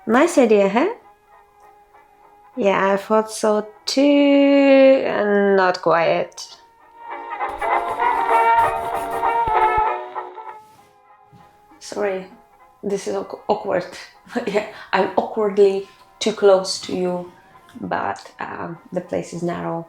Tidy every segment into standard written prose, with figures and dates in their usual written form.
Nice idea, huh? Yeah, I thought so too, and not quite. Sorry, this is awkward. Yeah, I'm awkwardly too close to you, but the place is narrow.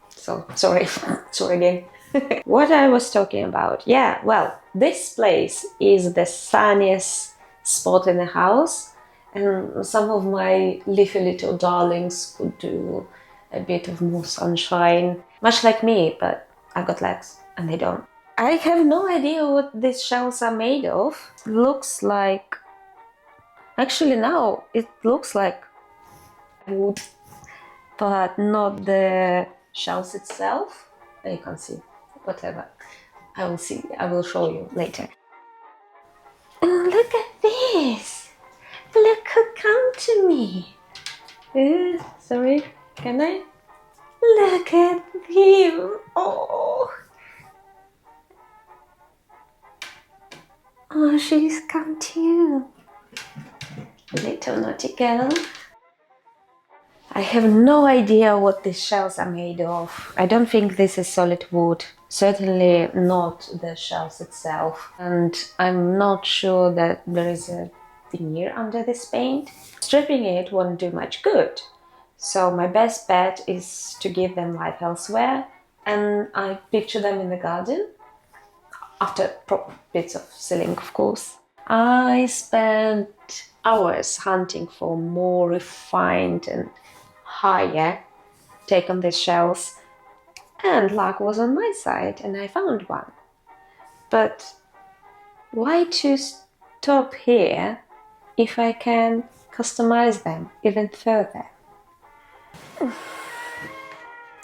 So, sorry. Sorry again. What I was talking about. Yeah, well, this place is the sunniest spot in the house, and some of my leafy little darlings could do a bit of more sunshine, much like me, but I've got legs and they don't. I have no idea what these shells are made of. Looks like... Actually, now it looks like wood, but not the shells itself. You can see, whatever. I will see, I will show you later. Oh, look at this! Look who come to me! Sorry, can I? Look at him! Oh! Oh, she's come too. Little naughty girl. I have no idea what these shells are made of. I don't think this is solid wood. Certainly not the shells itself. And I'm not sure that there is a veneer under this paint. Stripping it won't do much good. So my best bet is to give them life elsewhere. And I picture them in the garden. After proper bits of sealing, of course. I spent hours hunting for more refined and higher take on these shells, and luck was on my side and I found one. But why to stop here if I can customize them even further?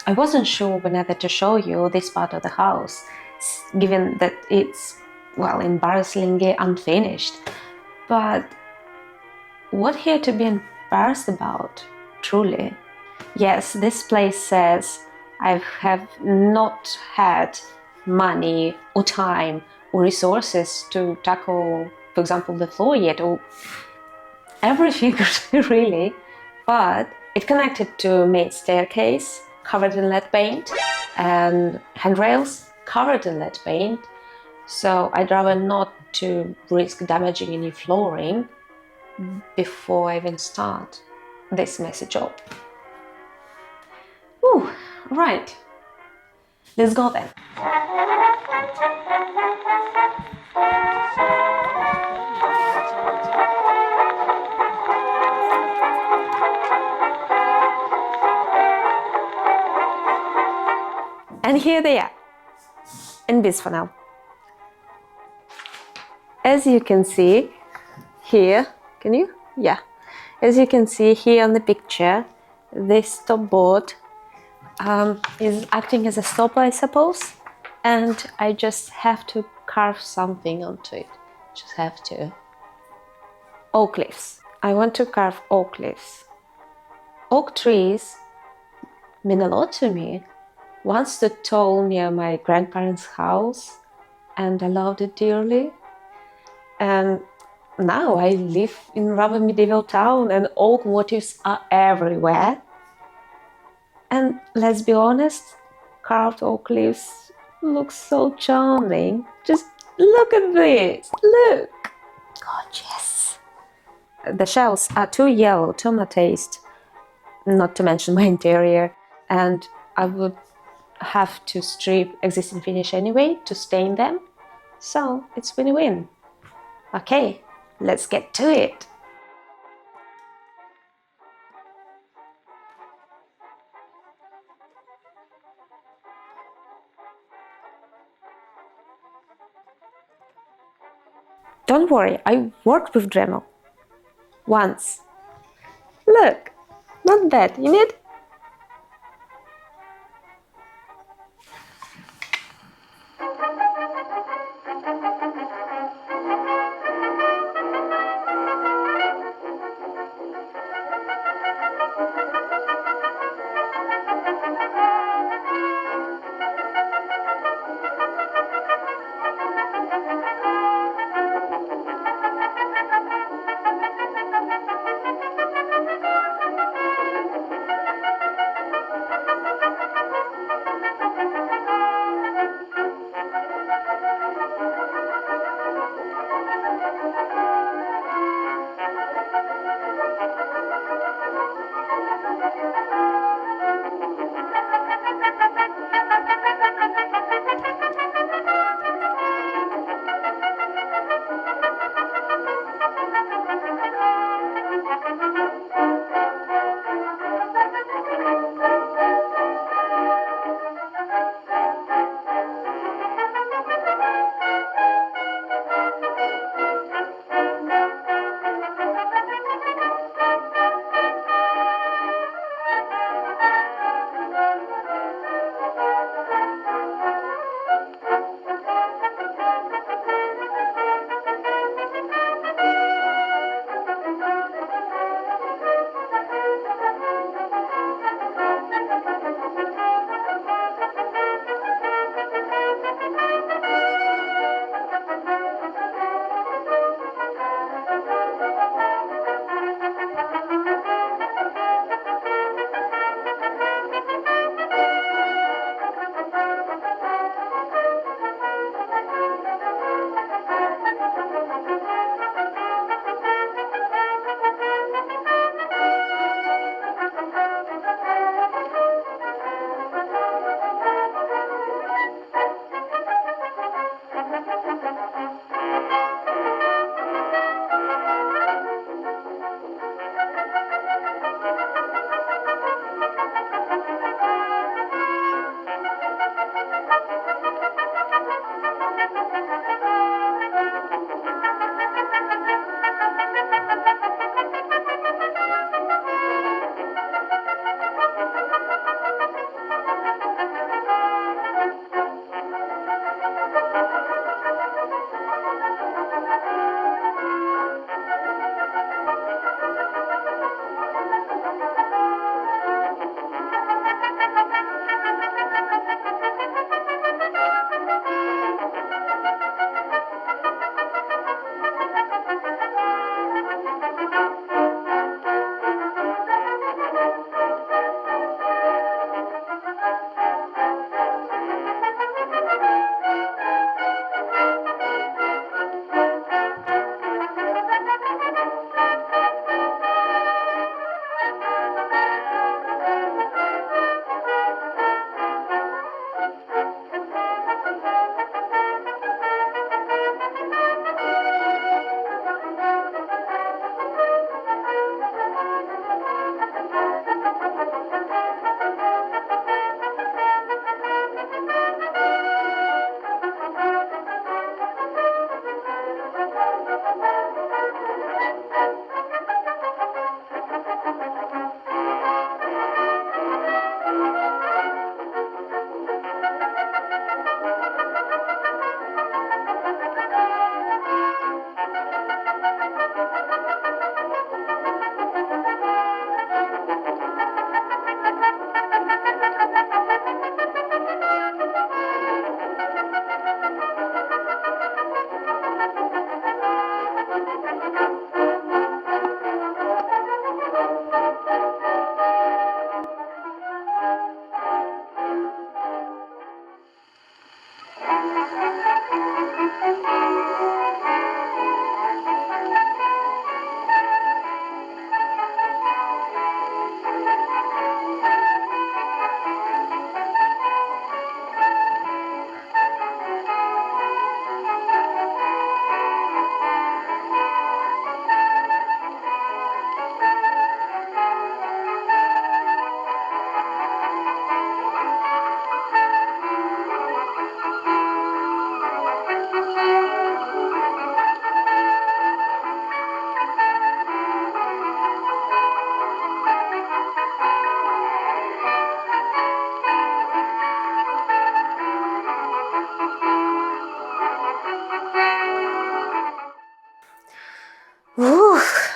I wasn't sure whether to show you this part of the house, given that it's, well, embarrassingly unfinished. But what here to be embarrassed about, truly? Yes, this place says I have not had money or time or resources to tackle, for example, the floor yet, or everything really, but it connected to main staircase covered in lead paint and handrails covered in lead paint, so I'd rather not to risk damaging any flooring before I even start this messy job. Ooh, right. Let's go then. And here they are, in bis for now. As you can see here, can you? Yeah. As you can see here on the picture, this top board is acting as a stopper, I suppose, and I just have to carve something onto it. Just have to. Oak leaves. I want to carve oak leaves. Oak trees mean a lot to me. Once stood tall near my grandparents' house, and I loved it dearly. And now I live in a rather medieval town, and oak motifs are everywhere. And let's be honest, carved oak leaves look so charming. Just look at this, look! Gorgeous! The shells are too yellow to my taste, not to mention my interior, and I would have to strip existing finish anyway to stain them, so it's win-win. Okay, let's get to it! Don't worry, I worked with Dremel. Once. Look, not bad, you need?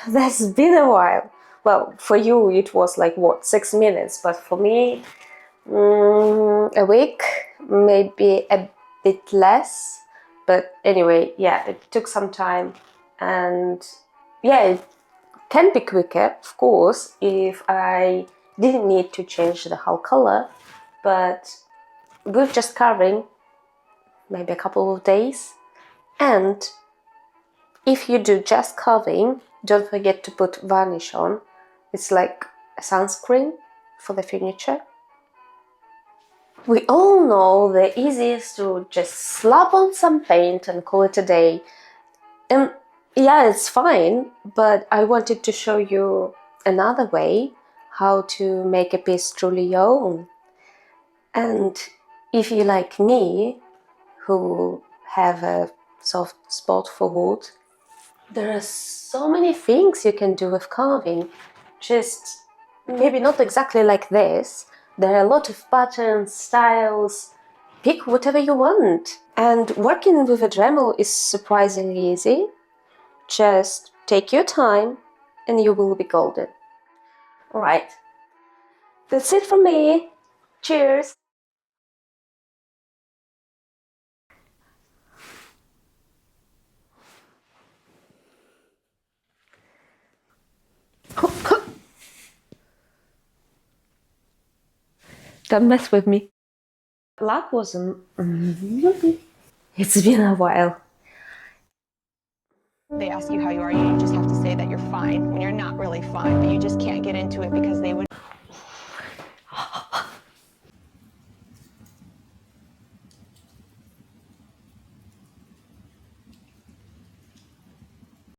That's been a while. Well, for you it was like what, 6 minutes, but for me, a week, maybe a bit less. But anyway, yeah, it took some time, and yeah, it can be quicker, of course, if I didn't need to change the whole color, but with just carving, maybe a couple of days. And if you do just carving, don't forget to put varnish on. It's like a sunscreen for the furniture. We all know the easiest to just slap on some paint and call it a day. And yeah, it's fine, but I wanted to show you another way how to make a piece truly your own. And if you like me, who have a soft spot for wood, there are so many things you can do with carving. Just maybe not exactly like this. There are a lot of patterns, styles. Pick whatever you want. And working with a Dremel is surprisingly easy. Just take your time and you will be golden. Alright, that's it from me. Cheers! Don't mess with me. Luck wasn't. It's been a while. They ask you how you are, you just have to say that you're fine when you're not really fine, but you just can't get into